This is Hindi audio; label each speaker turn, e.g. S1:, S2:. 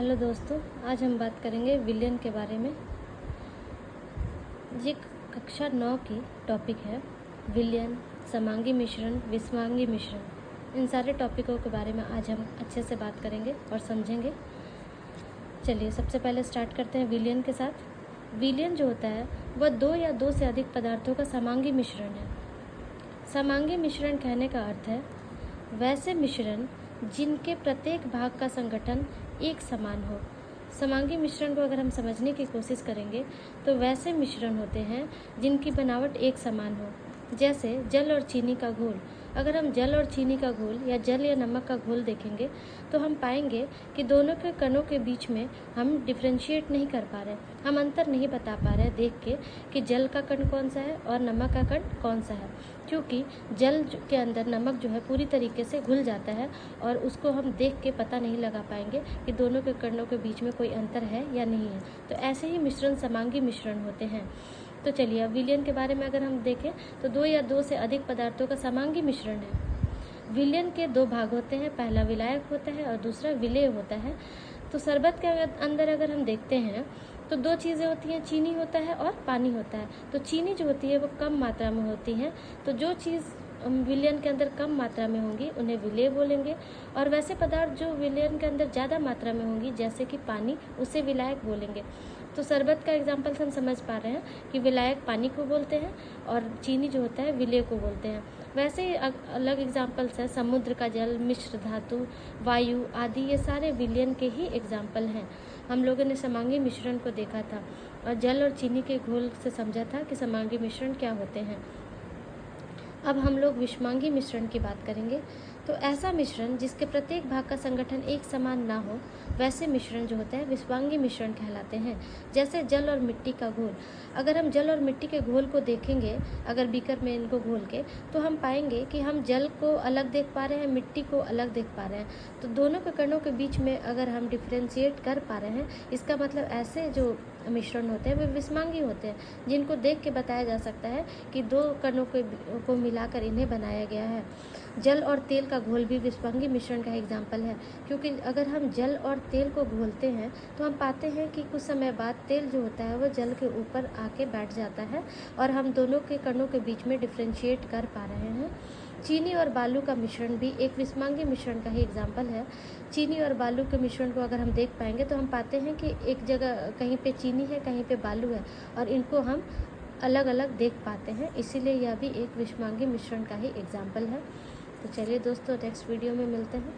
S1: हेलो दोस्तों, आज हम बात करेंगे विलयन के बारे में। ये कक्षा 9 की टॉपिक है विलयन, समांगी मिश्रण, विषमांगी मिश्रण। इन सारे टॉपिकों के बारे में आज हम अच्छे से बात करेंगे और समझेंगे। चलिए सबसे पहले स्टार्ट करते हैं विलयन के साथ। विलयन जो होता है वह दो या दो से अधिक पदार्थों का समांगी मिश्रण है। समांगी मिश्रण कहने का अर्थ है वैसे मिश्रण जिनके प्रत्येक भाग का संगठन एक समान हो। समांगी मिश्रण को अगर हम समझने की कोशिश करेंगे तो वैसे मिश्रण होते हैं जिनकी बनावट एक समान हो। जैसे जल और चीनी का घोल। अगर हम जल और चीनी का घोल या जल या नमक का घोल देखेंगे तो हम पाएंगे कि दोनों के कणों के बीच में हम डिफ्रेंशिएट नहीं कर पा रहे, हम अंतर नहीं बता पा रहे देख के कि जल का कण कौन सा है और नमक का कण कौन सा है, क्योंकि जल के अंदर नमक जो है पूरी तरीके से घुल जाता है और उसको हम देख के पता नहीं लगा पाएंगे कि दोनों के कणों के बीच में कोई अंतर है या नहीं है। तो ऐसे ही मिश्रण समांगी मिश्रण होते हैं। तो चलिए अब विलयन के बारे में अगर हम देखें तो दो या दो से अधिक पदार्थों का समांगी मिश्रण है। विलयन के दो भाग होते हैं, पहला विलायक होता है और दूसरा विलेय होता है। तो शरबत के अंदर अगर हम देखते हैं तो दो चीज़ें होती हैं, चीनी होता है और पानी होता है। तो चीनी जो होती है वो कम मात्रा में होती है, तो जो चीज़ विलयन के अंदर कम मात्रा में होंगी उन्हें विलेय बोलेंगे, और वैसे पदार्थ जो विलयन के अंदर ज़्यादा मात्रा में होंगी जैसे कि पानी, उसे विलायक बोलेंगे। तो शरबत का एग्जाम्पल से हम समझ पा रहे हैं कि विलायक पानी को बोलते हैं और चीनी जो होता है विलेय को बोलते हैं। वैसे ही अलग एग्जाम्पल्स हैं, समुद्र का जल, मिश्र धातु, वायु आदि, ये सारे विलयन के ही एग्जाम्पल हैं। हम लोगों ने समांगी मिश्रण को देखा था और जल और चीनी के घोल से समझा था कि समांगी मिश्रण क्या होते हैं। अब हम लोग विषमांगी मिश्रण की बात करेंगे। तो ऐसा मिश्रण जिसके प्रत्येक भाग का संगठन एक समान ना हो, वैसे मिश्रण जो होते हैं विषमांगी मिश्रण कहलाते हैं। जैसे जल और मिट्टी का घोल। अगर हम जल और मिट्टी के घोल को देखेंगे, अगर बीकर में इनको घोल के, तो हम पाएंगे कि हम जल को अलग देख पा रहे हैं, मिट्टी को अलग देख पा रहे हैं। तो दोनों के कणों के बीच में अगर हम डिफ्रेंशिएट कर पा रहे हैं, इसका मतलब ऐसे जो मिश्रण होते हैं वे विषमांगी होते हैं, जिनको देख के बताया जा सकता है कि दो कणों को मिलाकर इन्हें बनाया गया है। जल और तेल का घोल भी विषमांगी मिश्रण का एग्जाम्पल है, क्योंकि अगर हम जल और तेल को घोलते हैं तो हम पाते हैं कि कुछ समय बाद तेल जो होता है वो जल के ऊपर आके बैठ जाता है और हम दोनों के कणों के बीच में डिफ्रेंशिएट कर पा रहे हैं। चीनी और बालू का मिश्रण भी एक विषमांगी मिश्रण का ही एग्जाम्पल है। चीनी और बालू के मिश्रण को अगर हम देख पाएंगे तो हम पाते हैं कि एक जगह कहीं पे चीनी है, कहीं पे बालू है, और इनको हम अलग अलग देख पाते हैं, इसीलिए यह भी एक विषमांगी मिश्रण का ही एग्जाम्पल है। तो चलिए दोस्तों, नेक्स्ट वीडियो में मिलते हैं।